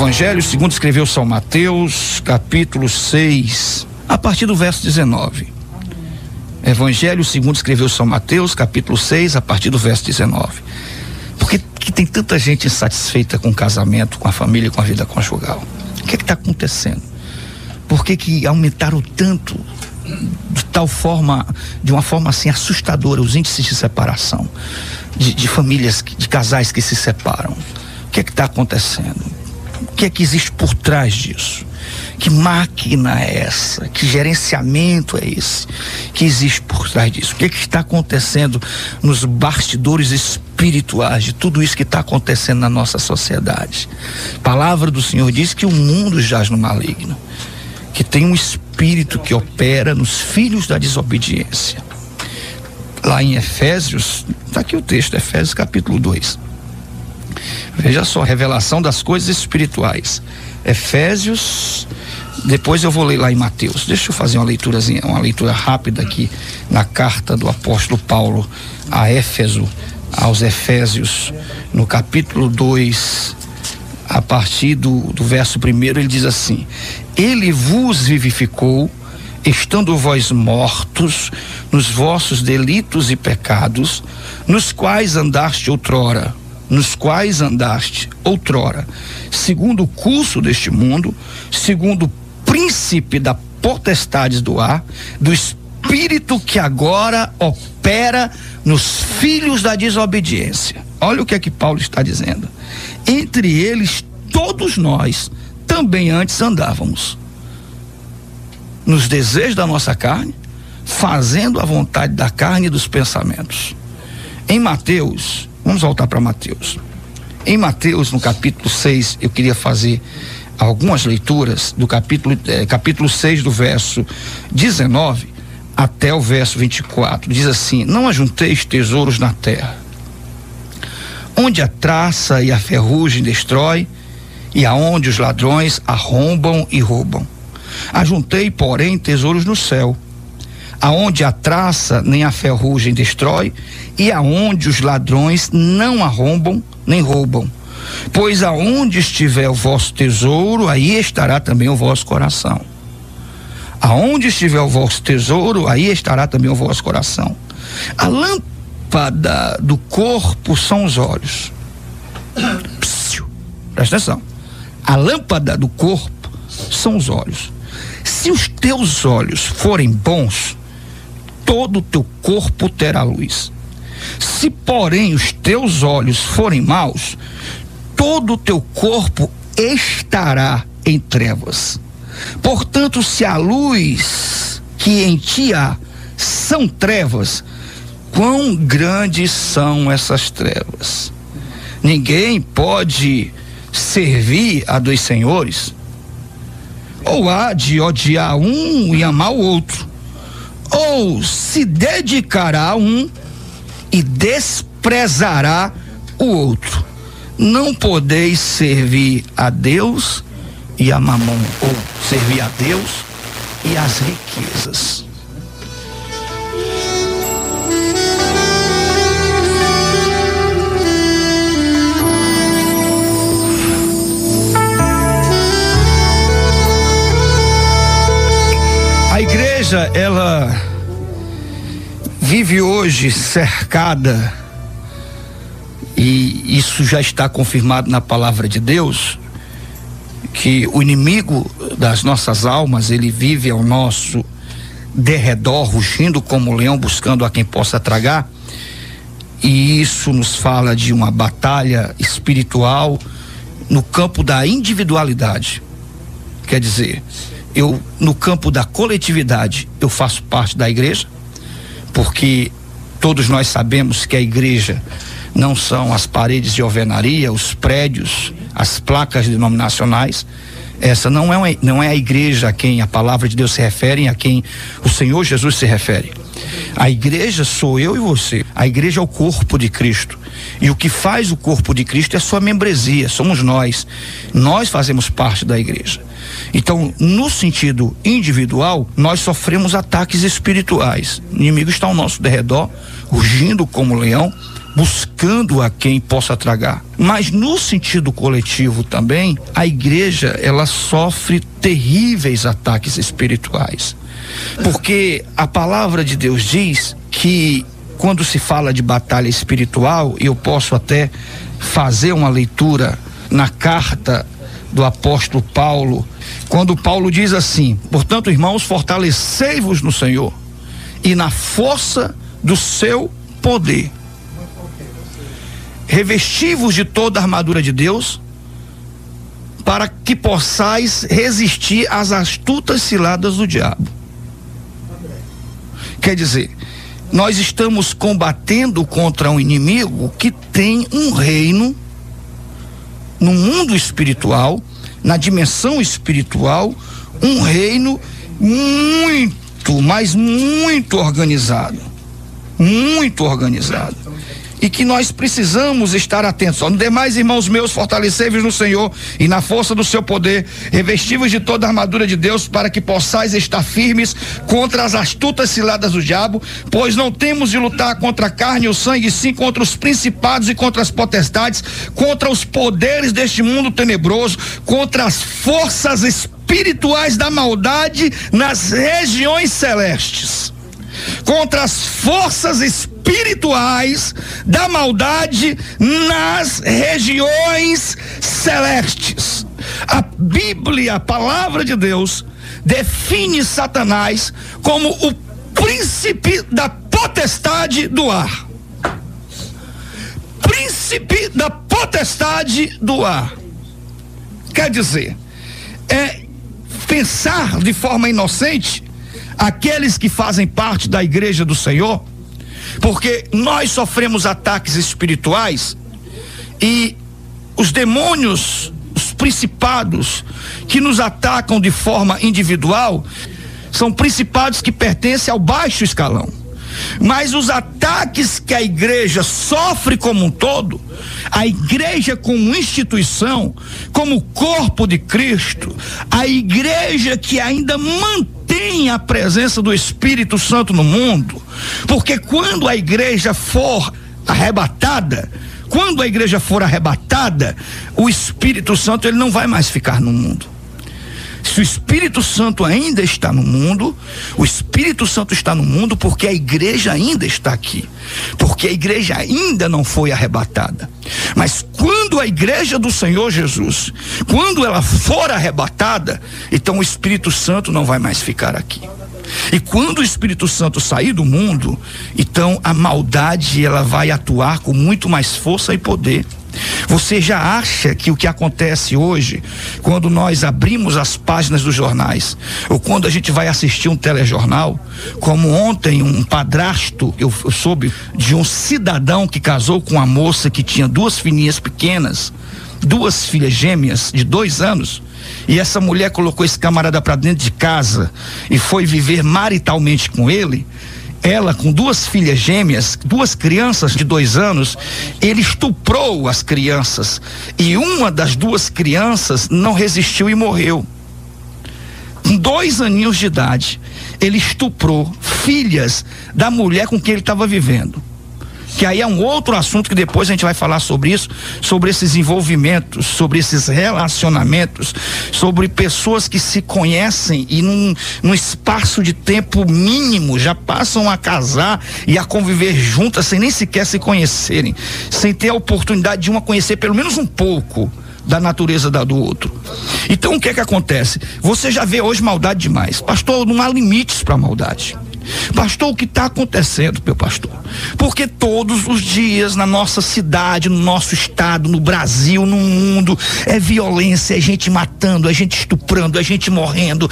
Evangelho segundo escreveu São Mateus, capítulo 6, a partir do verso 19. Evangelho segundo escreveu São Mateus, capítulo 6, a partir do verso 19. Por que tem tanta gente insatisfeita com o casamento, com a família, com a vida conjugal? O que está acontecendo? Por que aumentaram tanto, de uma forma assim assustadora, os índices de separação, de famílias, de casais que se separam? O que está acontecendo? O que existe por trás disso? Que máquina é essa? Que gerenciamento é esse que existe por trás disso? O que está acontecendo nos bastidores espirituais de tudo isso que está acontecendo na nossa sociedade? A palavra do Senhor diz que o mundo jaz no maligno, que tem um espírito que opera nos filhos da desobediência. Lá em Efésios, está aqui o texto, Efésios capítulo 2. Veja só, revelação das coisas espirituais. Efésios, depois eu vou ler lá em Mateus. Deixa eu fazer uma leitura rápida aqui na carta do apóstolo Paulo aos Efésios, no capítulo 2, a partir do verso 1, ele diz assim: ele vos vivificou, estando vós mortos nos vossos delitos e pecados, nos quais andaste outrora, segundo o curso deste mundo, segundo o príncipe da potestade do ar, do espírito que agora opera nos filhos da desobediência. Olha o que é que Paulo está dizendo. Entre eles, todos nós também antes andávamos nos desejos da nossa carne, fazendo a vontade da carne e dos pensamentos. Em Mateus, vamos voltar para Mateus. Em Mateus, no capítulo 6, eu queria fazer algumas leituras do capítulo 6, do verso 19 até o verso 24. Diz assim: não ajunteis tesouros na terra, onde a traça e a ferrugem destrói, e aonde os ladrões arrombam e roubam. Ajuntei, porém, tesouros no céu, aonde a traça nem a ferrugem destrói, e aonde os ladrões não arrombam nem roubam. Pois aonde estiver o vosso tesouro, aí estará também o vosso coração. Aonde estiver o vosso tesouro, aí estará também o vosso coração. A lâmpada do corpo são os olhos. Presta atenção. A lâmpada do corpo são os olhos. Se os teus olhos forem bons, todo o teu corpo terá luz. Se, porém, os teus olhos forem maus, todo o teu corpo estará em trevas. Portanto, se a luz que em ti há são trevas, quão grandes são essas trevas? Ninguém pode servir a dois senhores, ou há de odiar um e amar o outro, ou se dedicará a um e desprezará o outro. Não podeis servir a Deus e a mamon, ou servir a Deus e as riquezas. A igreja, ela vive hoje cercada, e isso já está confirmado na palavra de Deus, que o inimigo das nossas almas, ele vive ao nosso derredor, rugindo como um leão, buscando a quem possa tragar. E isso nos fala de uma batalha espiritual no campo da individualidade. Quer dizer, no campo da coletividade, eu faço parte da igreja, porque todos nós sabemos que a igreja não são as paredes de alvenaria, os prédios, as placas denominacionais. Essa não é a igreja a quem a palavra de Deus se refere, a quem o Senhor Jesus se refere. A igreja sou eu e você. A igreja é o corpo de Cristo. E o que faz o corpo de Cristo é sua membresia, somos nós. Nós fazemos parte da igreja. Então, no sentido individual, nós sofremos ataques espirituais. O inimigo está ao nosso derredor, rugindo como leão, buscando a quem possa tragar. Mas no sentido coletivo também, a igreja, ela sofre terríveis ataques espirituais. Porque a palavra de Deus diz que quando se fala de batalha espiritual, eu posso até fazer uma leitura na carta do apóstolo Paulo, quando Paulo diz assim: portanto, irmãos, fortalecei-vos no Senhor e na força do seu poder. Revesti-vos de toda a armadura de Deus, para que possais resistir às astutas ciladas do diabo. Quer dizer, nós estamos combatendo contra um inimigo que tem um reino no mundo espiritual, na dimensão espiritual, um reino muito, mas muito organizado. Muito organizado. E que nós precisamos estar atentos. No demais, irmãos meus, fortalecei-vos no Senhor e na força do seu poder, revesti-vos de toda a armadura de Deus, para que possais estar firmes contra as astutas ciladas do diabo, pois não temos de lutar contra a carne ou sangue, sim contra os principados e contra as potestades, contra os poderes deste mundo tenebroso, contra as forças espirituais da maldade nas regiões celestes. Contra as forças espirituais da maldade nas regiões celestes. A Bíblia, a palavra de Deus, define Satanás como o príncipe da potestade do ar. Príncipe da potestade do ar. Quer dizer, é pensar de forma inocente aqueles que fazem parte da igreja do Senhor, porque nós sofremos ataques espirituais e os demônios, os principados que nos atacam de forma individual, são principados que pertencem ao baixo escalão. Mas os ataques que a igreja sofre como um todo, a igreja como instituição, como corpo de Cristo, a igreja que ainda mantém a presença do Espírito Santo no mundo, porque quando a igreja for arrebatada, o Espírito Santo ele não vai mais ficar no mundo. Se o Espírito Santo ainda está no mundo, o Espírito Santo está no mundo porque a igreja ainda está aqui, porque a igreja ainda não foi arrebatada. Mas quando a igreja do Senhor Jesus, quando ela for arrebatada, então o Espírito Santo não vai mais ficar aqui. E quando o Espírito Santo sair do mundo, então a maldade ela vai atuar com muito mais força e poder. Você já acha que o que acontece hoje, quando nós abrimos as páginas dos jornais, ou quando a gente vai assistir um telejornal, como ontem um padrasto, eu soube de um cidadão que casou com uma moça que tinha duas filhinhas pequenas, duas filhas gêmeas de 2 anos, e essa mulher colocou esse camarada para dentro de casa e foi viver maritalmente com ele. Ela com 2 filhas gêmeas, 2 crianças de 2 anos, ele estuprou as crianças e uma das 2 crianças não resistiu e morreu. Com 2 aninhos de idade, ele estuprou filhas da mulher com quem ele estava vivendo. Que aí é um outro assunto que depois a gente vai falar sobre isso, sobre esses envolvimentos, sobre esses relacionamentos, sobre pessoas que se conhecem e num espaço de tempo mínimo já passam a casar e a conviver juntas sem nem sequer se conhecerem, sem ter a oportunidade de uma conhecer pelo menos um pouco da natureza do outro. Então o que é que acontece? Você já vê hoje maldade demais. Pastor, não há limites para a maldade. Pastor, o que está acontecendo, meu pastor? Porque todos os dias na nossa cidade, no nosso estado, no Brasil, no mundo, é violência, é gente matando, é gente estuprando, é gente morrendo,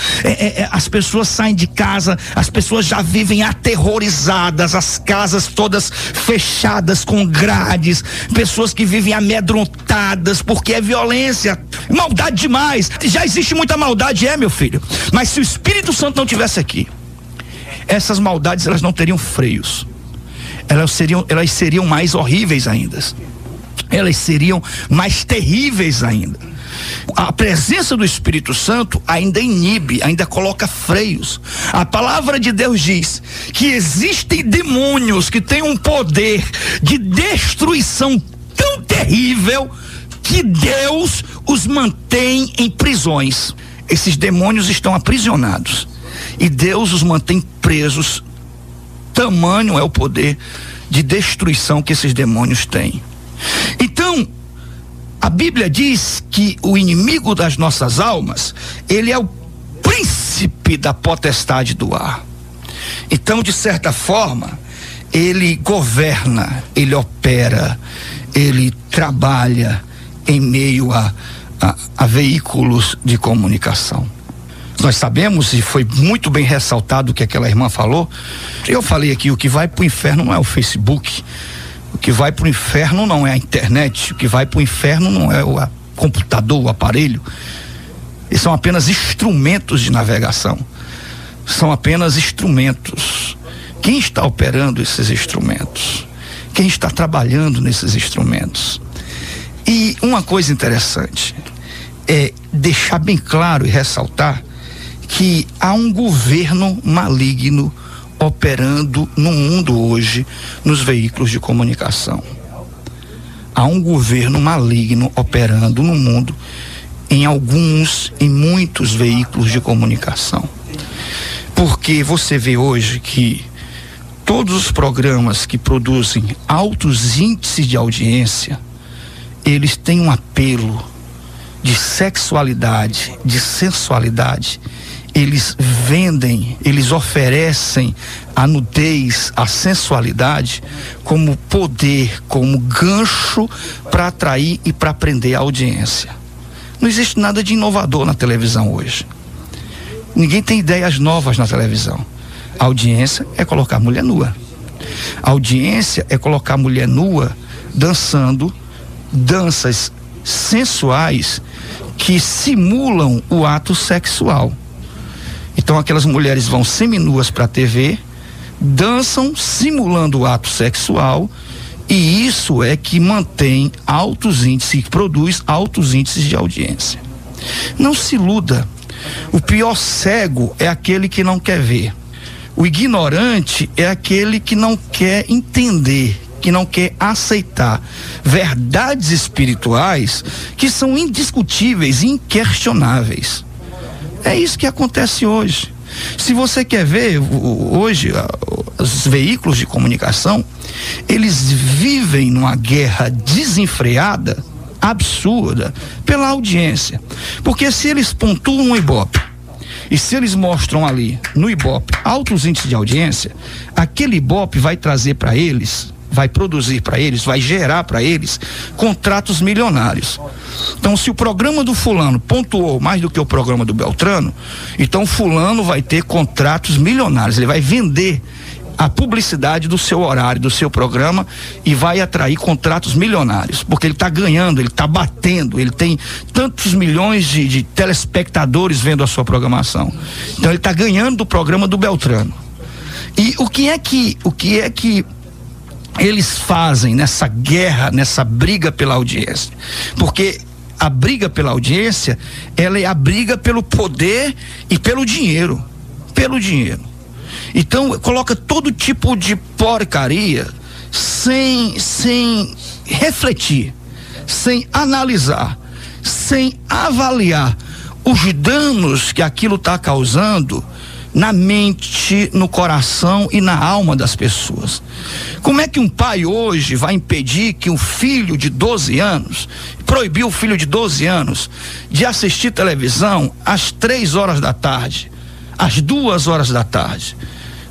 as pessoas saem de casa, as pessoas já vivem aterrorizadas, as casas todas fechadas com grades, pessoas que vivem amedrontadas porque é violência, maldade demais. Já existe muita maldade, meu filho, mas se o Espírito Santo não tivesse aqui, essas maldades elas não teriam freios, elas seriam mais horríveis ainda, elas seriam mais terríveis ainda. A presença do Espírito Santo ainda inibe, ainda coloca freios. A palavra de Deus diz que existem demônios que têm um poder de destruição tão terrível que Deus os mantém em prisões. Esses demônios estão aprisionados e Deus os mantém presos. Tamanho é o poder de destruição que esses demônios têm. Então, a Bíblia diz que o inimigo das nossas almas, ele é o príncipe da potestade do ar. Então, de certa forma, ele governa, ele opera, ele trabalha em meio a veículos de comunicação. Nós sabemos, e foi muito bem ressaltado o que aquela irmã falou. Eu falei aqui, o que vai para o inferno não é o Facebook, o que vai para o inferno não é a internet, o que vai para o inferno não é o computador, o aparelho. Eles são apenas instrumentos de navegação, são apenas instrumentos. Quem está operando esses instrumentos? Quem está trabalhando nesses instrumentos? E uma coisa interessante é deixar bem claro e ressaltar que há um governo maligno operando no mundo hoje nos veículos de comunicação. Há um governo maligno operando no mundo em muitos veículos de comunicação. Porque você vê hoje que todos os programas que produzem altos índices de audiência, eles têm um apelo de sexualidade, de sensualidade. Eles vendem, eles oferecem a nudez, a sensualidade como poder, como gancho para atrair e para prender a audiência. Não existe nada de inovador na televisão hoje. Ninguém tem ideias novas na televisão. A audiência é colocar mulher nua. A audiência é colocar mulher nua dançando danças sensuais que simulam o ato sexual. Então aquelas mulheres vão seminuas para a TV, dançam simulando o ato sexual, e isso é que mantém altos índices, que produz altos índices de audiência. Não se iluda. O pior cego é aquele que não quer ver. O ignorante é aquele que não quer entender, que não quer aceitar verdades espirituais que são indiscutíveis, inquestionáveis. É isso que acontece hoje. Se você quer ver, hoje, os veículos de comunicação, eles vivem numa guerra desenfreada, absurda, pela audiência. Porque se eles pontuam um Ibope, e se eles mostram ali, no Ibope, altos índices de audiência, aquele Ibope vai trazer para eles, vai produzir para eles, vai gerar para eles contratos milionários. Então, se o programa do fulano pontuou mais do que o programa do Beltrano, então fulano vai ter contratos milionários. Ele vai vender a publicidade do seu horário, do seu programa, e vai atrair contratos milionários, porque ele está ganhando, ele está batendo, ele tem tantos milhões de telespectadores vendo a sua programação. Então ele está ganhando do programa do Beltrano. E o que é que eles fazem nessa guerra, nessa briga pela audiência? Porque a briga pela audiência, ela é a briga pelo poder e pelo dinheiro. Pelo dinheiro. Então, coloca todo tipo de porcaria sem refletir, sem analisar, sem avaliar os danos que aquilo está causando na mente, no coração e na alma das pessoas. Como é que um pai hoje vai impedir que um filho de 12 anos, proibir o filho de 12 anos de assistir televisão às 3 horas da tarde, às 2 horas da tarde?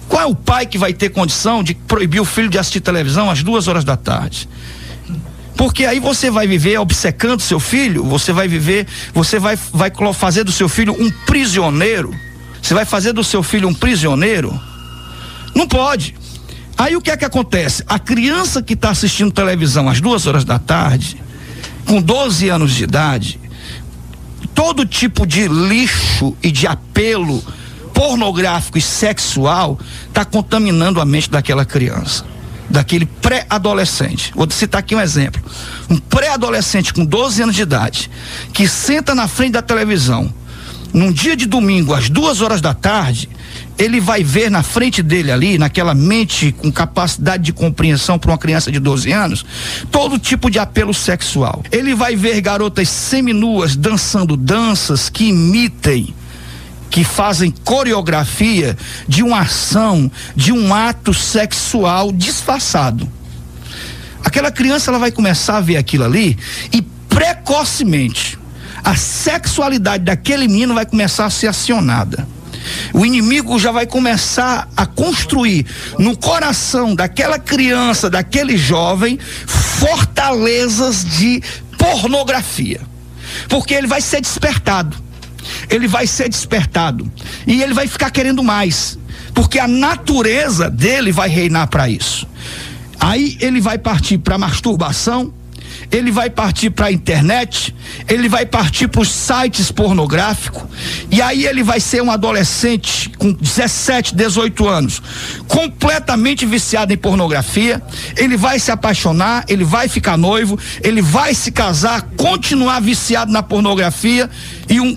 Qual é o pai que vai ter condição de proibir o filho de assistir televisão às 2 horas da tarde? Porque aí você vai viver obcecando seu filho, você vai fazer do seu filho um prisioneiro. Você vai fazer do seu filho um prisioneiro? Não pode. Aí o que é que acontece? A criança que está assistindo televisão às 2 horas da tarde, com 12 anos de idade, todo tipo de lixo e de apelo pornográfico e sexual está contaminando a mente daquela criança. daquele pré-adolescente. Vou citar aqui um exemplo. Um pré-adolescente com 12 anos de idade, que senta na frente da televisão, num dia de domingo, às 2 horas da tarde, ele vai ver na frente dele ali, naquela mente com capacidade de compreensão para uma criança de 12 anos, todo tipo de apelo sexual. Ele vai ver garotas seminuas dançando danças que imitem, que fazem coreografia de uma ação, de um ato sexual disfarçado. Aquela criança, ela vai começar a ver aquilo ali e precocemente a sexualidade daquele menino vai começar a ser acionada. O inimigo já vai começar a construir no coração daquela criança, daquele jovem, fortalezas de pornografia, porque ele vai ser despertado. Ele vai ser despertado e ele vai ficar querendo mais, porque a natureza dele vai reinar para isso. Aí ele vai partir para masturbação, ele vai partir para a internet, ele vai partir para os sites pornográficos, e aí ele vai ser um adolescente com 17, 18 anos, completamente viciado em pornografia. Ele vai se apaixonar, ele vai ficar noivo, ele vai se casar, continuar viciado na pornografia,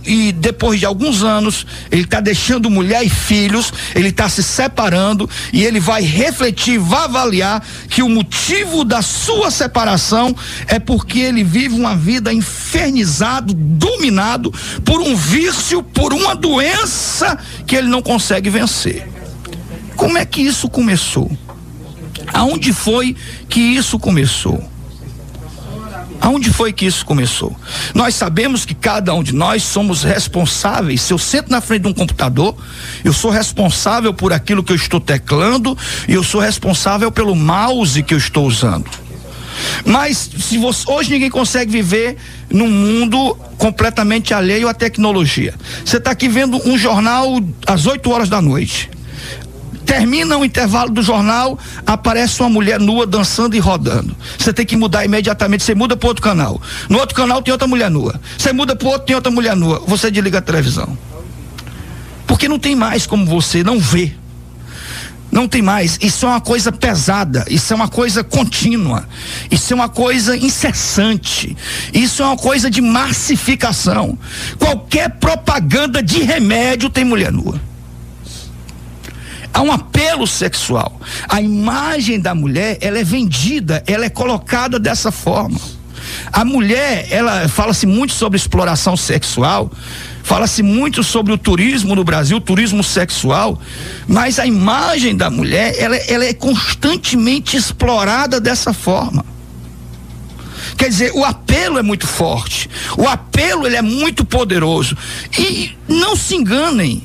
e depois de alguns anos ele está deixando mulher e filhos, ele está se separando, e ele vai refletir, vai avaliar que o motivo da sua separação é porque ele vive uma vida infernizado, dominado por um vício, por uma doença que ele não consegue vencer. Como é que isso começou? Aonde foi que isso começou? Aonde foi que isso começou? Nós sabemos que cada um de nós somos responsáveis. Se eu sento na frente de um computador, eu sou responsável por aquilo que eu estou teclando, e eu sou responsável pelo mouse que eu estou usando. Mas hoje ninguém consegue viver num mundo completamente alheio à tecnologia. Você está aqui vendo um jornal às 8 horas da noite. Termina o intervalo do jornal, aparece uma mulher nua dançando e rodando. Você tem que mudar imediatamente, você muda para outro canal. No outro canal tem outra mulher nua. Você muda para outro, tem outra mulher nua. Você desliga a televisão. Porque não tem mais como você não ver. Não tem mais. Isso é uma coisa pesada, isso é uma coisa contínua, isso é uma coisa incessante, isso é uma coisa de massificação. Qualquer propaganda de remédio tem mulher nua. Há um apelo sexual. A imagem da mulher, ela é vendida, ela é colocada dessa forma. A mulher, ela fala-se muito sobre exploração sexual, fala-se muito sobre o turismo no Brasil, o turismo sexual, mas a imagem da mulher, ela é constantemente explorada dessa forma. Quer dizer, o apelo é muito forte, o apelo ele é muito poderoso. E não se enganem,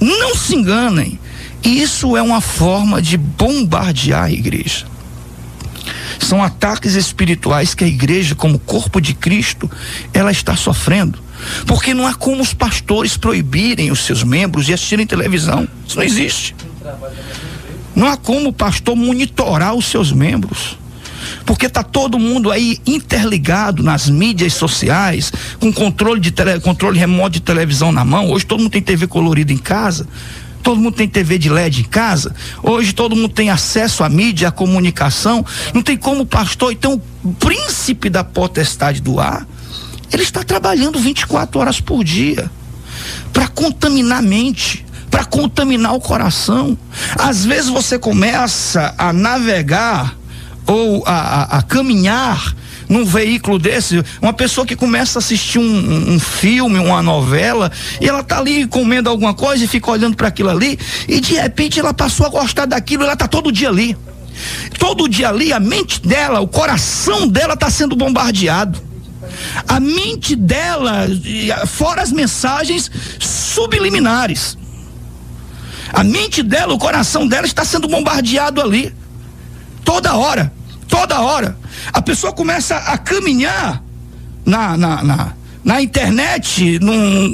não se enganem. Isso é uma forma de bombardear a igreja. São ataques espirituais que a igreja, como corpo de Cristo, ela está sofrendo. Porque não há como os pastores proibirem os seus membros de assistirem televisão. Isso não existe. Não há como o pastor monitorar os seus membros. Porque está todo mundo aí interligado nas mídias sociais, com controle remoto de televisão na mão. Hoje todo mundo tem TV colorida em casa. Todo mundo tem TV de LED em casa. Hoje todo mundo tem acesso à mídia, à comunicação. Não tem como o pastor. Então o príncipe da potestade do ar, ele está trabalhando 24 horas por dia para contaminar a mente, para contaminar o coração. Às vezes você começa a navegar ou a caminhar num veículo desse, uma pessoa que começa a assistir um filme, uma novela, e ela tá ali comendo alguma coisa e fica olhando para aquilo ali, e de repente ela passou a gostar daquilo, ela tá todo dia ali. Todo dia ali, a mente dela, o coração dela está sendo bombardeado. A mente dela, fora as mensagens subliminares, a mente dela, o coração dela está sendo bombardeado ali. Toda hora. A pessoa começa a caminhar na internet,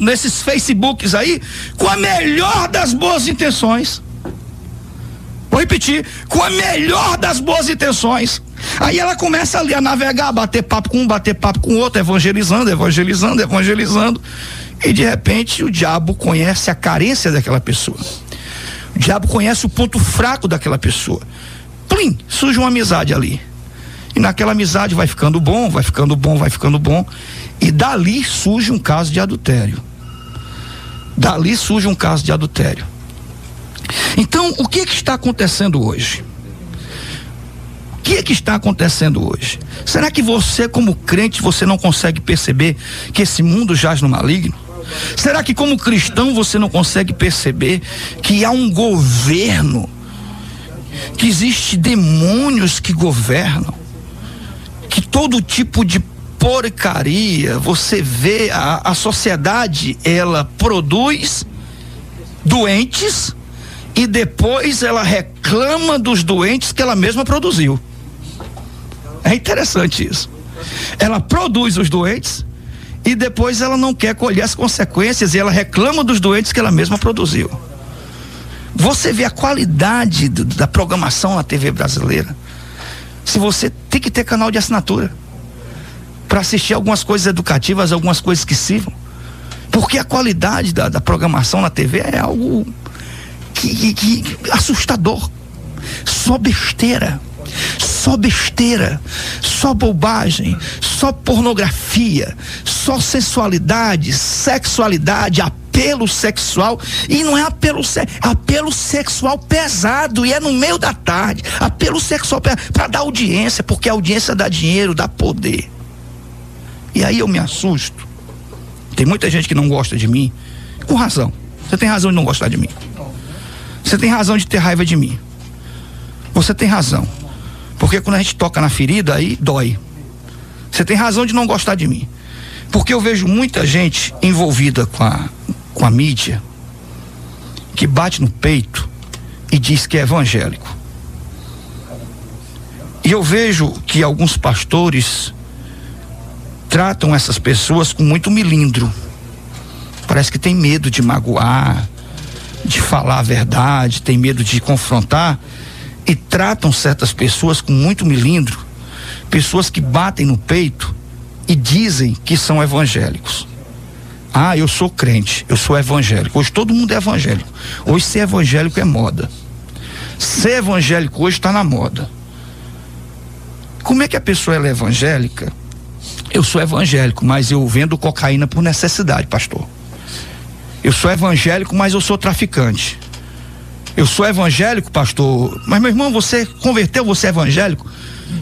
nesses Facebooks aí, com a melhor das boas intenções. Vou repetir, com a melhor das boas intenções. Aí ela começa ali a navegar, a bater papo com um, bater papo com o outro, evangelizando. E de repente o diabo conhece a carência daquela pessoa. O diabo conhece o ponto fraco daquela pessoa. plim, surge uma amizade ali. E naquela amizade vai ficando bom, vai ficando bom, vai ficando bom. E dali surge um caso de adultério. Dali surge um caso de adultério. Então, o que está acontecendo hoje? O que está acontecendo hoje? Será que você, como crente, você não consegue perceber que esse mundo jaz no maligno? Será que, como cristão, você não consegue perceber que há um governo, que existe demônios que governam, que todo tipo de porcaria, você vê a sociedade, ela produz doentes e depois ela reclama dos doentes que ela mesma produziu. É interessante isso. Ela produz os doentes e depois ela não quer colher as consequências e ela reclama dos doentes que ela mesma produziu. Você vê a qualidade da programação na TV brasileira. Se você tem que ter canal de assinatura para assistir algumas coisas educativas, algumas coisas que sirvam, porque a qualidade da programação na TV é algo que assustador. Só besteira, só bobagem, só pornografia, só sensualidade, sexualidade, apelo sexual. E não é apelo sexual pesado, e é no meio da tarde. Apelo sexual para dar audiência, porque a audiência dá dinheiro, dá poder. E aí eu me assusto. Tem muita gente que não gosta de mim, com razão. Você tem razão de não gostar de mim. Você tem razão de ter raiva de mim. Você tem razão. Porque quando a gente toca na ferida, aí dói. Você tem razão de não gostar de mim. Porque eu vejo muita gente envolvida com a mídia, que bate no peito e diz que é evangélico. E eu vejo que alguns pastores tratam essas pessoas com muito milindro. Parece que tem medo de magoar, de falar a verdade, tem medo de confrontar, e tratam certas pessoas com muito milindro, pessoas que batem no peito e dizem que são evangélicos. Ah, eu sou crente, eu sou evangélico. Hoje todo mundo é evangélico. Hoje ser evangélico é moda. Ser evangélico hoje está na moda. Como é que a pessoa é evangélica? Eu sou evangélico, mas eu vendo cocaína por necessidade, pastor. Eu sou evangélico, mas eu sou traficante. Eu sou evangélico, pastor, mas meu irmão, você converteu, você é evangélico?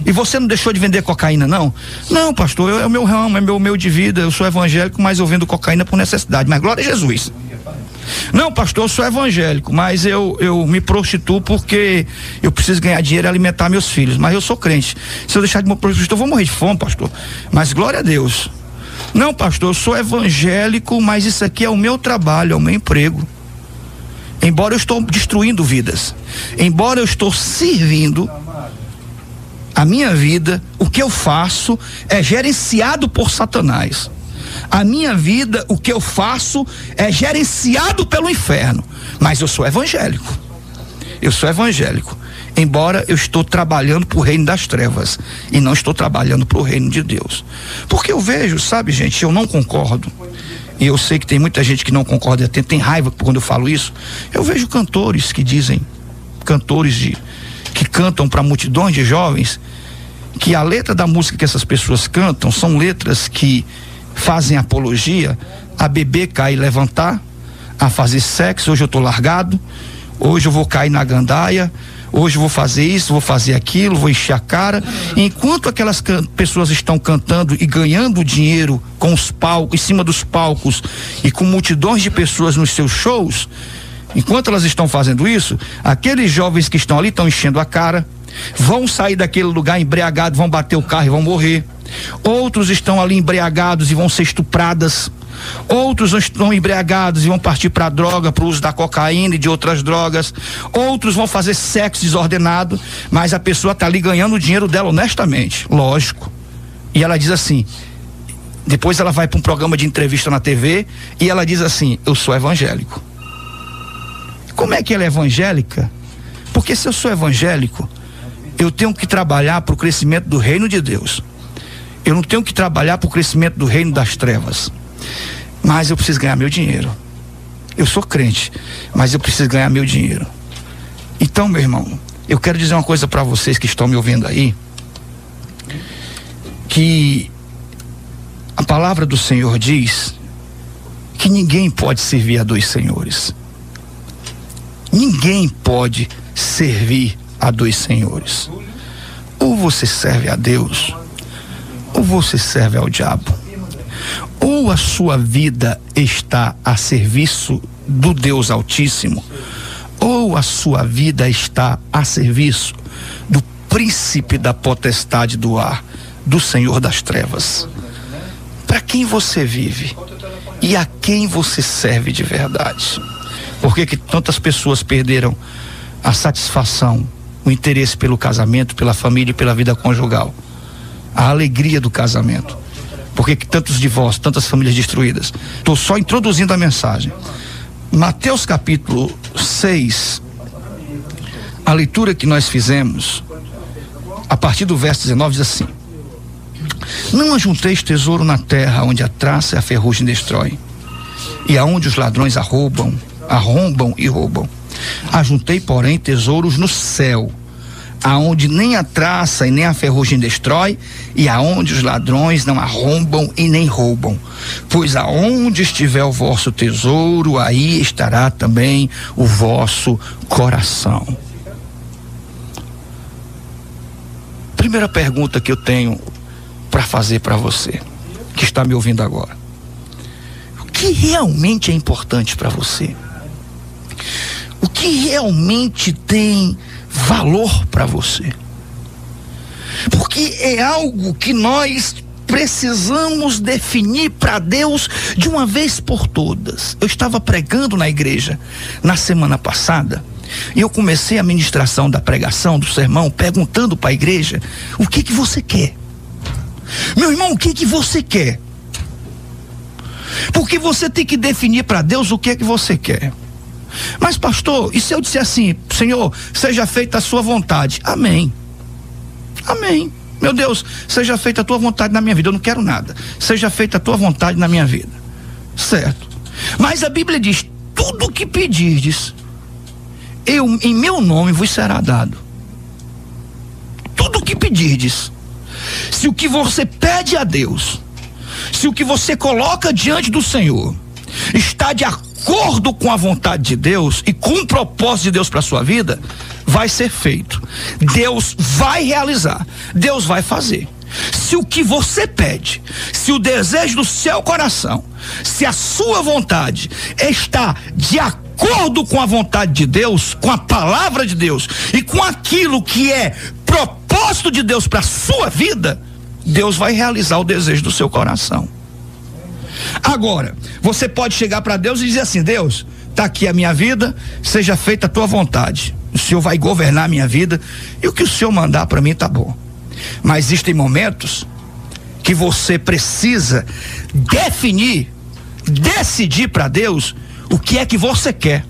E você não deixou de vender cocaína, não? Não, pastor, é o meu ramo, é meu de vida. Eu sou evangélico, mas eu vendo cocaína por necessidade. Mas glória a Jesus. Não, pastor, eu sou evangélico, mas eu me prostituo porque eu preciso ganhar dinheiro e alimentar meus filhos. Mas eu sou crente. Se eu deixar de me prostituir, eu vou morrer de fome, pastor. Mas glória a Deus. Não, pastor, eu sou evangélico, mas isso aqui é o meu trabalho, é o meu emprego. Embora eu estou destruindo vidas, embora eu estou servindo a minha vida, o que eu faço é gerenciado por Satanás. A minha vida, o que eu faço é gerenciado pelo inferno. Mas eu sou evangélico. Eu sou evangélico. Embora eu estou trabalhando para o reino das trevas e não estou trabalhando para o reino de Deus. Porque eu vejo, sabe, gente, eu não concordo. E eu sei que tem muita gente que não concorda, tem raiva quando eu falo isso. Eu vejo cantores que dizem, que cantam para multidões de jovens, que a letra da música que essas pessoas cantam são letras que fazem apologia a beber, cair e levantar, a fazer sexo. Hoje eu estou largado, hoje eu vou cair na gandaia, hoje eu vou fazer isso, vou fazer aquilo, vou encher a cara. Enquanto aquelas pessoas estão cantando e ganhando dinheiro com os palcos, em cima dos palcos, e com multidões de pessoas nos seus shows, enquanto elas estão fazendo isso, aqueles jovens que estão ali estão enchendo a cara, vão sair daquele lugar embriagados, vão bater o carro e vão morrer. Outros estão ali embriagados e vão ser estupradas. Outros estão embriagados e vão partir para a droga, para o uso da cocaína e de outras drogas. Outros vão fazer sexo desordenado, mas a pessoa está ali ganhando o dinheiro dela honestamente, lógico. E ela diz assim, depois ela vai para um programa de entrevista na TV e ela diz assim: eu sou evangélico. Como é que ela é evangélica? Porque se eu sou evangélico, eu tenho que trabalhar para o crescimento do reino de Deus. Eu não tenho que trabalhar para o crescimento do reino das trevas. Mas eu preciso ganhar meu dinheiro. Eu sou crente, mas eu preciso ganhar meu dinheiro. Então, meu irmão, Eu quero dizer uma coisa para vocês que estão me ouvindo aí, que a palavra do Senhor diz que ninguém pode servir a dois senhores. Ninguém pode servir a dois senhores. Ou você serve a Deus, ou você serve ao diabo. Ou a sua vida está a serviço do Deus Altíssimo, ou a sua vida está a serviço do príncipe da potestade do ar, do Senhor das trevas. Para quem você vive e a quem você serve de verdade? Por que tantas pessoas perderam a satisfação, o interesse pelo casamento, pela família e pela vida conjugal? A alegria do casamento. Por que tantos divórcios, tantas famílias destruídas? Estou só introduzindo a mensagem. Mateus capítulo 6, a leitura que nós fizemos, a partir do verso 19, diz assim: não ajunteis tesouro na terra, onde a traça e a ferrugem destrói, e aonde os ladrões arrombam e roubam. Ajuntei, porém, tesouros no céu, aonde nem a traça e nem a ferrugem destrói, e aonde os ladrões não arrombam e nem roubam. Pois aonde estiver o vosso tesouro, aí estará também o vosso coração. Primeira pergunta que eu tenho para fazer para você que está me ouvindo agora: o que realmente é importante para você? O que realmente tem valor para você? Porque é algo que nós precisamos definir para Deus de uma vez por todas. Eu estava pregando na igreja na semana passada e eu comecei a ministração da pregação, do sermão, perguntando para a igreja: o que você quer? Meu irmão, o que você quer? Porque você tem que definir para Deus o que você quer. Mas pastor, e se eu disser assim: Senhor, seja feita a sua vontade? Amém. Amém. Meu Deus, seja feita a tua vontade na minha vida. Eu não quero nada. Seja feita a tua vontade na minha vida. Certo. Mas a Bíblia diz: tudo o que pedirdes, em meu nome vos será dado. Tudo o que pedirdes. Se o que você pede a Deus, se o que você coloca diante do Senhor está de acordo com a vontade de Deus e com o propósito de Deus para a sua vida, vai ser feito. Deus vai realizar. Deus vai fazer. Se o que você pede, se o desejo do seu coração, se a sua vontade está de acordo com a vontade de Deus, com a palavra de Deus e com aquilo que é propósito de Deus para a sua vida, Deus vai realizar o desejo do seu coração. Agora, você pode chegar para Deus e dizer assim: Deus, está aqui a minha vida, seja feita a tua vontade. O Senhor vai governar a minha vida e o que o Senhor mandar para mim está bom. Mas existem momentos que você precisa definir, decidir para Deus o que é que você quer.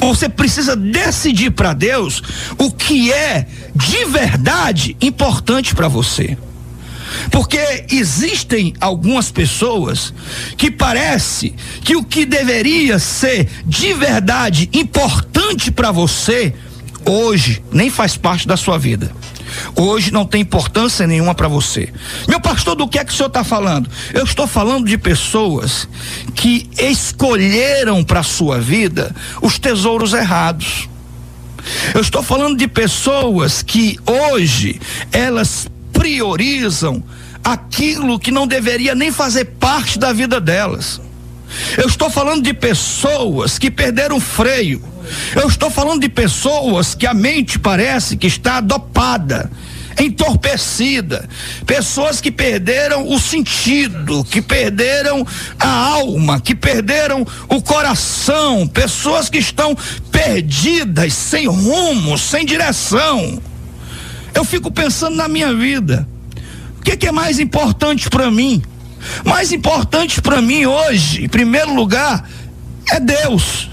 Você precisa decidir para Deus o que é de verdade importante para você. Porque existem algumas pessoas que parece que o que deveria ser de verdade importante para você, hoje nem faz parte da sua vida. Hoje não tem importância nenhuma para você. Meu pastor, do que é que o senhor está falando? Eu estou falando de pessoas que escolheram para a sua vida os tesouros errados. Eu estou falando de pessoas que hoje elas priorizam aquilo que não deveria nem fazer parte da vida delas. Eu estou falando de pessoas que perderam o freio. Eu estou falando de pessoas que a mente parece que está dopada, entorpecida. Pessoas que perderam o sentido, que perderam a alma, que perderam o coração. Pessoas que estão perdidas, sem rumo, sem direção. Eu fico pensando na minha vida. O que é mais importante para mim? Mais importante para mim hoje, em primeiro lugar, é Deus.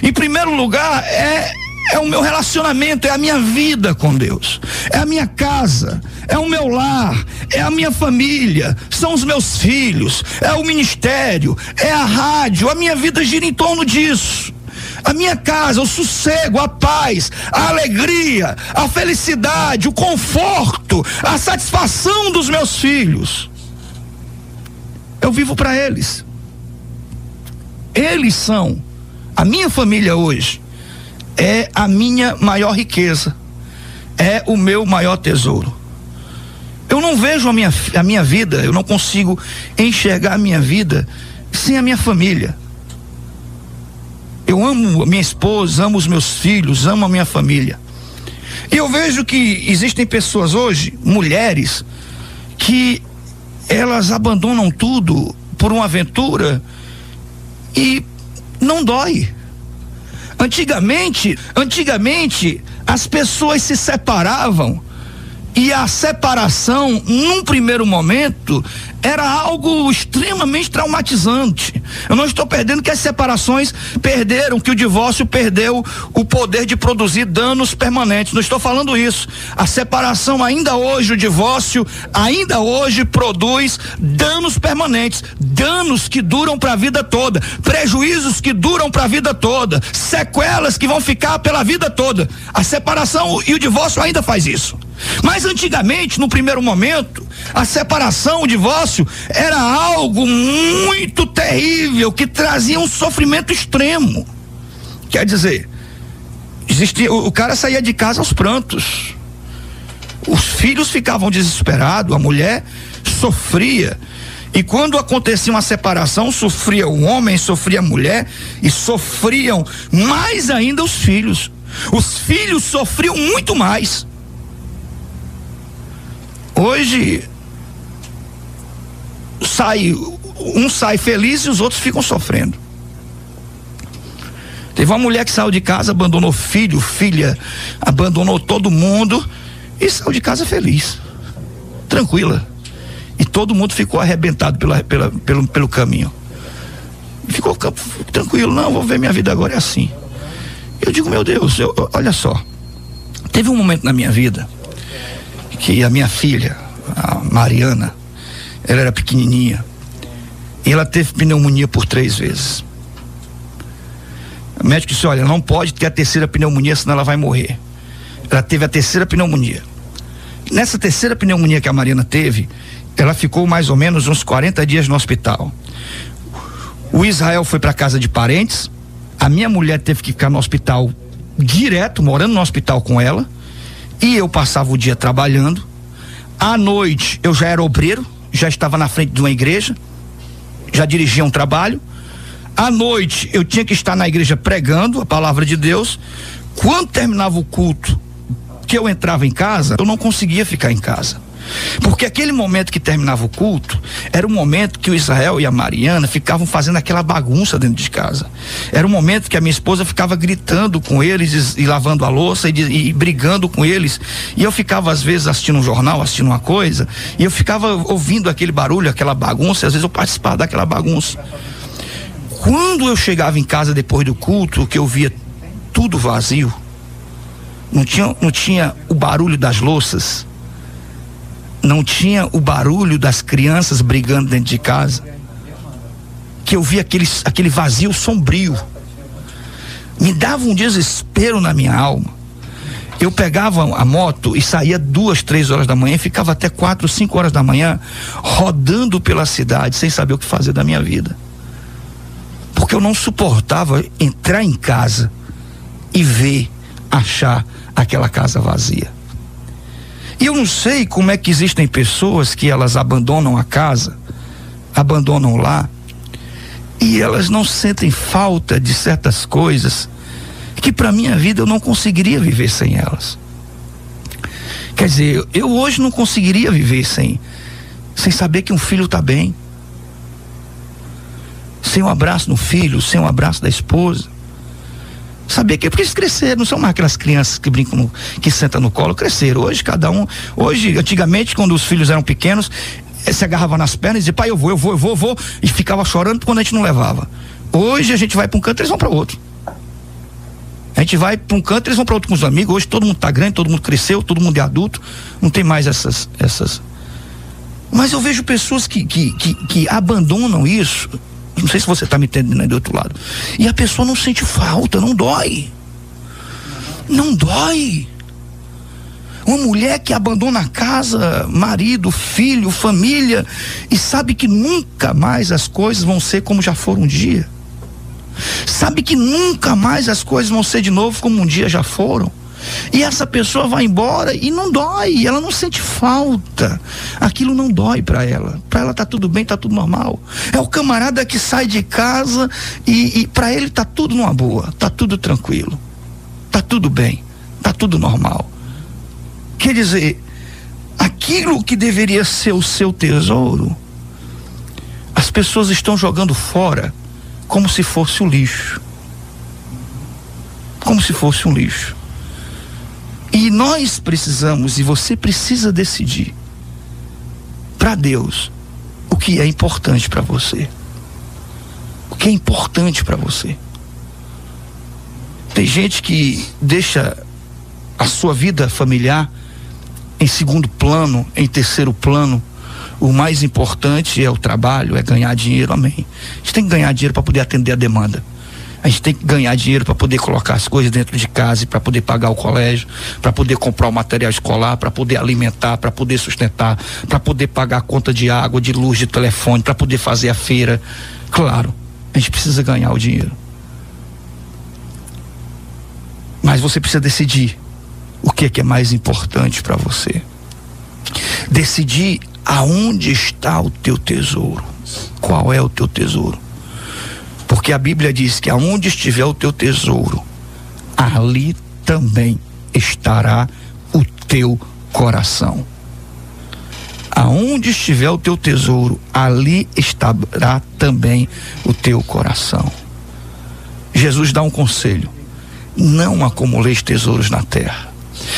Em primeiro lugar, é o meu relacionamento, é a minha vida com Deus, é a minha casa, é o meu lar, é a minha família, são os meus filhos, é o ministério, é a rádio. A minha vida gira em torno disso. A minha casa, o sossego, a paz, a alegria, a felicidade, o conforto, a satisfação dos meus filhos. Eu vivo para eles. Eles são, a minha família hoje é a minha maior riqueza, é o meu maior tesouro. Eu não vejo a minha vida, eu não consigo enxergar a minha vida sem a minha família. Eu amo a minha esposa, amo os meus filhos, amo a minha família. E eu vejo que existem pessoas hoje, mulheres, que elas abandonam tudo por uma aventura e não dói. Antigamente, as pessoas se separavam e a separação, num primeiro momento, era algo extremamente traumatizante. Eu não estou perdendo que as separações perderam, que o divórcio perdeu o poder de produzir danos permanentes. Não estou falando isso. A separação ainda hoje, o divórcio ainda hoje produz danos permanentes, danos que duram para a vida toda, prejuízos que duram para a vida toda, sequelas que vão ficar pela vida toda. A separação e o divórcio ainda faz isso. Mas antigamente, no primeiro momento, a separação, o divórcio era algo muito terrível, que trazia um sofrimento extremo. Quer dizer, o cara saía de casa aos prantos, os filhos ficavam desesperados, a mulher sofria. E quando acontecia uma separação, sofria o homem, sofria a mulher, e sofriam mais ainda os filhos. Os filhos sofriam muito mais. Hoje um sai feliz e os outros ficam sofrendo. Teve uma mulher que saiu de casa, abandonou filho, filha, abandonou todo mundo e saiu de casa feliz, tranquila. E todo mundo ficou arrebentado pelo caminho. Ficou tranquilo, não, vou ver minha vida agora é assim. Eu digo, meu Deus, olha só, teve um momento na minha vida que a minha filha, a Mariana, ela era pequenininha e ela teve pneumonia por 3 vezes. O médico disse, olha, não pode ter a terceira pneumonia, senão ela vai morrer. Ela teve a terceira pneumonia. Nessa terceira pneumonia que a Mariana teve, ela ficou mais ou menos uns 40 dias no hospital. O Israel foi para casa de parentes, a minha mulher teve que ficar no hospital direto, morando no hospital com ela. E eu passava o dia trabalhando. À noite eu já era obreiro, já estava na frente de uma igreja, já dirigia um trabalho. À noite eu tinha que estar na igreja pregando a palavra de Deus. Quando terminava o culto, que eu entrava em casa, eu não conseguia ficar em casa. Porque aquele momento que terminava o culto era o momento que o Israel e a Mariana ficavam fazendo aquela bagunça dentro de casa. Era o momento que a minha esposa ficava gritando com eles e lavando a louça e brigando com eles. E eu ficava às vezes assistindo um jornal, assistindo uma coisa, e eu ficava ouvindo aquele barulho, aquela bagunça, e às vezes eu participava daquela bagunça. Quando eu chegava em casa depois do culto, que eu via tudo vazio, não tinha o barulho das louças, não tinha o barulho das crianças brigando dentro de casa, que eu via aquele vazio sombrio, me dava um desespero na minha alma. Eu pegava a moto e saía 2, 3 horas da manhã e ficava até 4, 5 horas da manhã rodando pela cidade sem saber o que fazer da minha vida, porque eu não suportava entrar em casa e achar aquela casa vazia. E eu não sei como é que existem pessoas que elas abandonam a casa, abandonam lá, e elas não sentem falta de certas coisas que para minha vida eu não conseguiria viver sem elas. Quer dizer, eu hoje não conseguiria viver sem saber que um filho está bem, sem um abraço no filho, sem um abraço da esposa. Saber que, porque eles cresceram, não são mais aquelas crianças que brincam, que sentam no colo, cresceram. Hoje antigamente, quando os filhos eram pequenos, se agarrava nas pernas e dizia, pai, eu vou, e ficava chorando quando a gente não levava. Hoje a gente vai para um canto, eles vão para outro. A gente vai para um canto, eles vão para outro com os amigos. Hoje todo mundo está grande, todo mundo cresceu, todo mundo é adulto, não tem mais essas. Mas eu vejo pessoas que abandonam isso Não sei se você está me entendendo aí do outro lado. E a pessoa não sente falta, não dói. Não dói. Uma mulher que abandona a casa, marido, filho, família, e sabe que nunca mais as coisas vão ser como já foram um dia. Sabe que nunca mais as coisas vão ser de novo como um dia já foram. E essa pessoa vai embora e não dói, ela não sente falta. Aquilo não dói para ela. Para ela tá tudo bem, tá tudo normal. É o camarada que sai de casa e para ele tá tudo numa boa, tá tudo tranquilo. Tá tudo bem, tá tudo normal. Quer dizer, aquilo que deveria ser o seu tesouro, as pessoas estão jogando fora como se fosse um lixo. Como se fosse um lixo. E nós precisamos, e você precisa decidir para Deus o que é importante para você. O que é importante para você. Tem gente que deixa a sua vida familiar em segundo plano, em terceiro plano. O mais importante é o trabalho, é ganhar dinheiro, amém. A gente tem que ganhar dinheiro para poder atender a demanda. A gente tem que ganhar dinheiro para poder colocar as coisas dentro de casa, para poder pagar o colégio, para poder comprar o material escolar, para poder alimentar, para poder sustentar, para poder pagar a conta de água, de luz, de telefone, para poder fazer a feira. Claro, a gente precisa ganhar o dinheiro. Mas você precisa decidir o que é mais importante para você. Decidir aonde está o teu tesouro. Qual é o teu tesouro? Porque a Bíblia diz que aonde estiver o teu tesouro, ali também estará o teu coração. Aonde estiver o teu tesouro, ali estará também o teu coração. Jesus dá um conselho: não acumuleis tesouros na terra.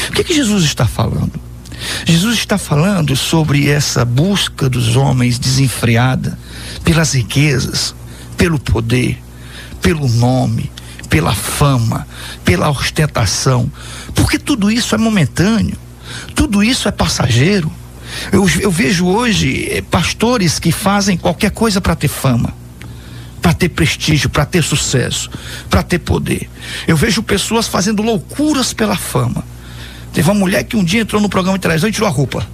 O que Jesus está falando? Jesus está falando sobre essa busca dos homens desenfreada pelas riquezas, pelo poder, pelo nome, pela fama, pela ostentação, porque tudo isso é momentâneo, tudo isso é passageiro. Eu vejo hoje pastores que fazem qualquer coisa para ter fama, para ter prestígio, para ter sucesso, para ter poder. Eu vejo pessoas fazendo loucuras pela fama. Teve uma mulher que um dia entrou no programa de televisão e tirou a roupa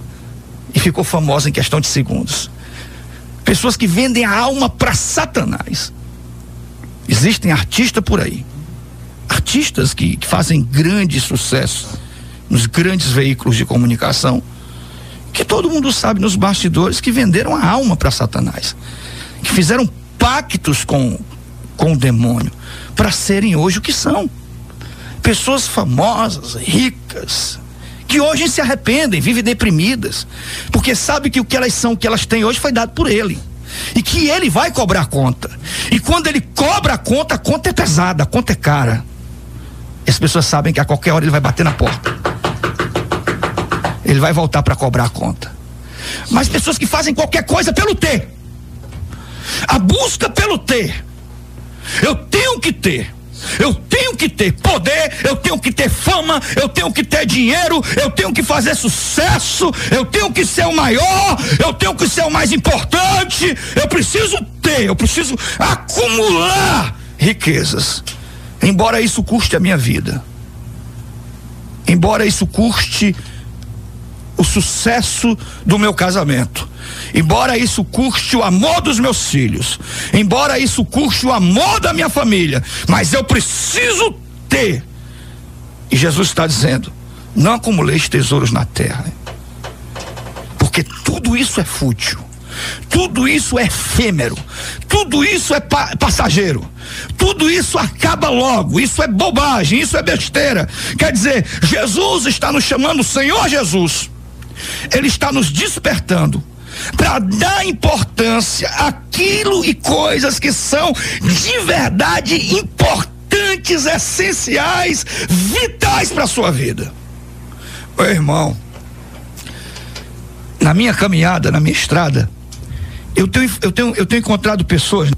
e ficou famosa em questão de segundos. Pessoas que vendem a alma para Satanás. Existem artistas por aí, artistas que fazem grande sucesso nos grandes veículos de comunicação, que todo mundo sabe nos bastidores que venderam a alma para Satanás, que fizeram pactos com o demônio para serem hoje o que são. Pessoas famosas, ricas, que hoje se arrependem, vivem deprimidas, porque sabem que o que elas são, o que elas têm hoje foi dado por ele, e que ele vai cobrar a conta. E quando ele cobra a conta é pesada, a conta é cara. As pessoas sabem que a qualquer hora ele vai bater na porta, ele vai voltar para cobrar a conta. Mas pessoas que fazem qualquer coisa pelo ter, a busca pelo ter. Eu tenho que ter poder, eu tenho que ter fama, eu tenho que ter dinheiro, eu tenho que fazer sucesso, eu tenho que ser o maior, eu tenho que ser o mais importante, eu preciso acumular riquezas, embora isso custe a minha vida, embora isso custe o sucesso do meu casamento, embora isso custe o amor dos meus filhos, embora isso custe o amor da minha família, mas eu preciso ter. E Jesus está dizendo: não acumuleis tesouros na terra, porque tudo isso é fútil, tudo isso é efêmero, tudo isso é passageiro, tudo isso acaba logo, isso é bobagem, isso é besteira. Quer dizer, Jesus está nos chamando, o Senhor Jesus, Ele está nos despertando para dar importância àquilo e coisas que são de verdade importantes, essenciais, vitais para a sua vida. Meu irmão, na minha caminhada, na minha estrada, eu tenho encontrado pessoas.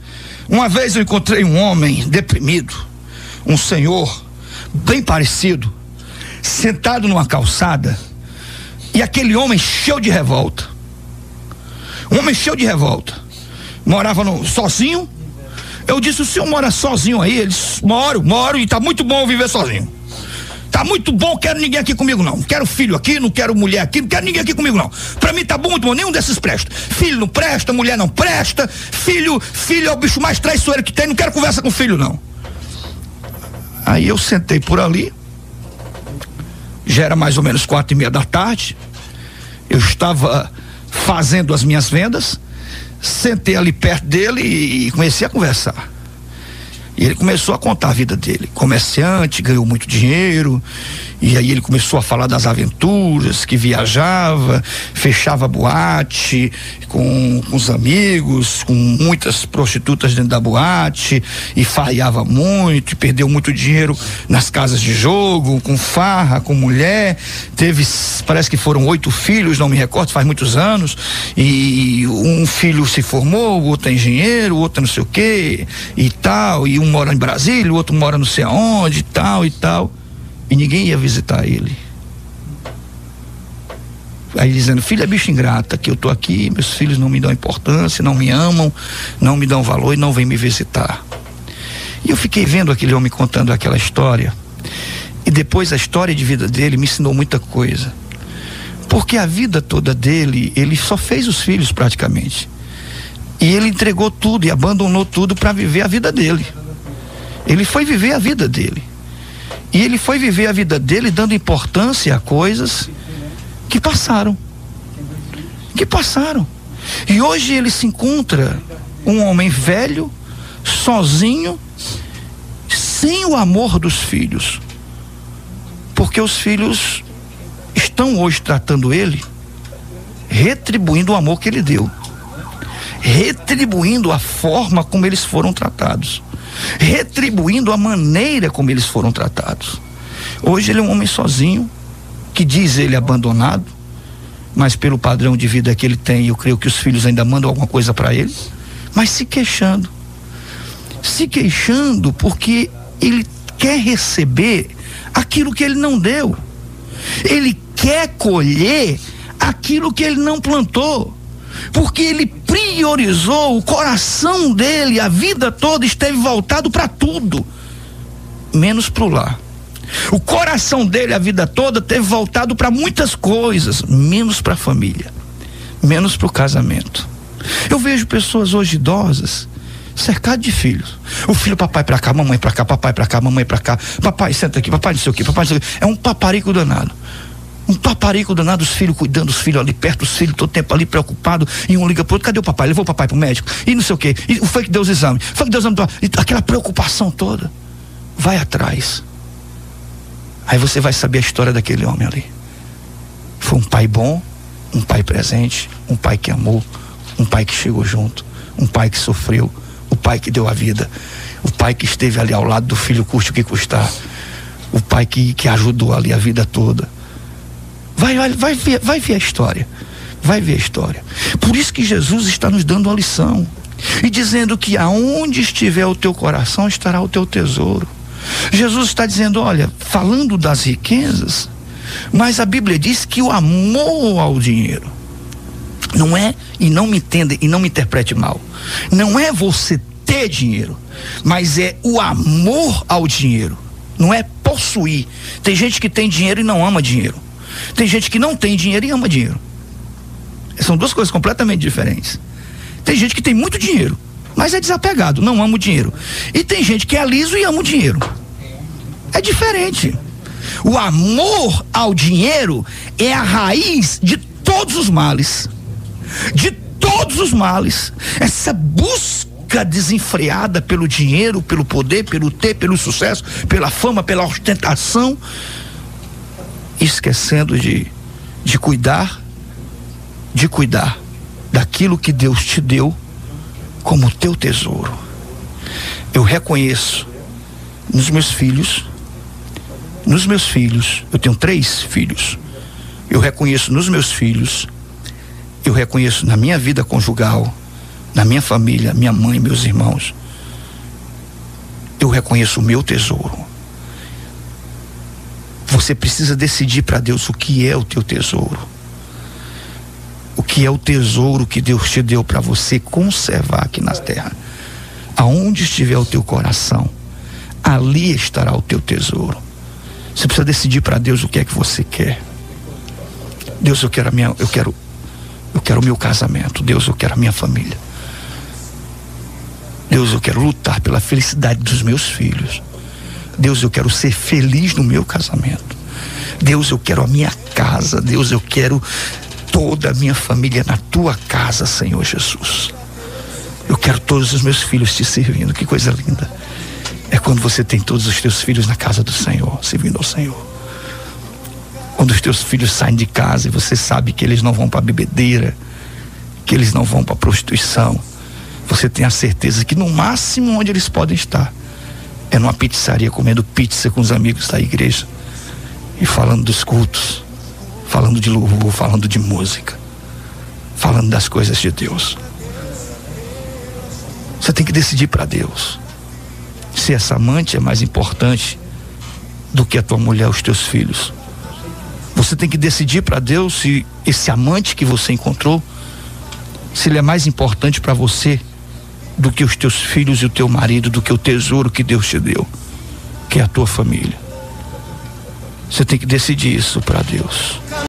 Uma vez eu encontrei um homem deprimido, um senhor bem parecido, sentado numa calçada, e aquele homem cheio de revolta. Um homem cheio de revolta. Morava sozinho, Eu disse: o senhor mora sozinho aí? Ele disse: moro, e tá muito bom viver sozinho. Tá muito bom, quero ninguém aqui comigo não. Quero filho aqui, não quero mulher aqui, não quero ninguém aqui comigo não. Pra mim tá bom, muito bom, nenhum desses presta. Filho não presta, mulher não presta, filho é o bicho mais traiçoeiro que tem, não quero conversa com filho não. Aí eu sentei por ali, já era mais ou menos 4:30 da tarde, eu estava fazendo as minhas vendas, sentei ali perto dele e comecei a conversar. E ele começou a contar a vida dele. Comerciante, ganhou muito dinheiro. E aí ele começou a falar das aventuras, que viajava, fechava boate com os amigos, com muitas prostitutas dentro da boate, e farreava muito, e perdeu muito dinheiro nas casas de jogo, com farra, com mulher. Teve, parece que foram 8 filhos, não me recordo, faz muitos anos. E um filho se formou, o outro é engenheiro, o outro é não sei o quê, e tal. E um mora em Brasília, o outro mora não sei aonde, e tal, e tal. E ninguém ia visitar ele. Aí dizendo: filho é bicho ingrata, que eu tô aqui, meus filhos não me dão importância, não me amam, não me dão valor e não vêm me visitar. E eu fiquei vendo aquele homem contando aquela história, e depois a história de vida dele me ensinou muita coisa. Porque a vida toda dele, ele só fez os filhos praticamente. E ele entregou tudo e abandonou tudo para viver a vida dele. Ele foi viver a vida dele. E ele foi viver a vida dele dando importância a coisas que passaram. E hoje ele se encontra um homem velho, sozinho, sem o amor dos filhos. Porque os filhos estão hoje tratando ele, retribuindo o amor que ele deu, retribuindo a forma como eles foram tratados, retribuindo a maneira como eles foram tratados. Hoje ele é um homem sozinho, que diz ele abandonado, mas pelo padrão de vida que ele tem, eu creio que os filhos ainda mandam alguma coisa para ele, mas se queixando porque ele quer receber aquilo que ele não deu, ele quer colher aquilo que ele não plantou, porque ele priorizou, o coração dele a vida toda esteve voltado para tudo, menos para o lar. O coração dele a vida toda esteve voltado para muitas coisas, menos para a família, menos para o casamento. Eu vejo pessoas hoje idosas, cercadas de filhos. O filho, papai para cá, mamãe para cá, papai para cá, mamãe para cá, papai senta aqui, papai não sei o que, papai não sei o que. É um paparico danado. Os filhos cuidando, os filhos ali perto, os filhos todo tempo ali preocupado, e um liga pro outro: cadê o papai? Levou o papai pro médico, e não sei o que, e foi que deu os exames, aquela preocupação toda. Vai atrás, aí você vai saber a história daquele homem ali. Foi um pai bom, um pai presente, um pai que amou, um pai que chegou junto, um pai que sofreu, o pai que deu a vida, o pai que esteve ali ao lado do filho, custe o que custar, o pai que ajudou ali a vida toda. Vai ver a história. Vai ver a história. Por isso que Jesus está nos dando uma lição e dizendo que aonde estiver o teu coração estará o teu tesouro. Jesus está dizendo: olha, falando das riquezas, mas a Bíblia diz que o amor ao dinheiro não é, e não me entenda e não me interprete mal, não é você ter dinheiro, mas é o amor ao dinheiro. Não é possuir. Tem gente que tem dinheiro e não ama dinheiro. Tem gente que não tem dinheiro e ama dinheiro. São duas coisas completamente diferentes. Tem gente que tem muito dinheiro, mas é desapegado, não ama o dinheiro. E tem gente que é liso e ama o dinheiro. É diferente. O amor ao dinheiro é a raiz de todos os males. De todos os males. Essa busca desenfreada pelo dinheiro, pelo poder, pelo ter, pelo sucesso, pela fama, pela ostentação, esquecendo de cuidar daquilo que Deus te deu como teu tesouro. Eu reconheço nos meus filhos, eu tenho 3 filhos, eu reconheço nos meus filhos, eu reconheço na minha vida conjugal, na minha família, minha mãe, meus irmãos, eu reconheço o meu tesouro. Você precisa decidir para Deus o que é o teu tesouro. O que é o tesouro que Deus te deu para você conservar aqui na terra. Aonde estiver o teu coração, ali estará o teu tesouro. Você precisa decidir para Deus o que é que você quer. Deus, eu quero o meu casamento. Deus, eu quero a minha família. Deus, eu quero lutar pela felicidade dos meus filhos. Deus, eu quero ser feliz no meu casamento. Deus, eu quero a minha casa. Deus, eu quero toda a minha família na tua casa, Senhor Jesus. Eu quero todos os meus filhos te servindo. Que coisa linda é quando você tem todos os teus filhos na casa do Senhor, servindo ao Senhor. Quando os teus filhos saem de casa e você sabe que eles não vão para a bebedeira, que eles não vão para a prostituição, você tem a certeza que no máximo onde eles podem estar é numa pizzaria comendo pizza com os amigos da igreja e falando dos cultos, falando de louvor, falando de música, falando das coisas de Deus. Você tem que decidir para Deus se essa amante é mais importante do que a tua mulher, os teus filhos. Você tem que decidir para Deus se esse amante que você encontrou, se ele é mais importante para você do que os teus filhos e o teu marido, do que o tesouro que Deus te deu, que é a tua família. Você tem que decidir isso para Deus.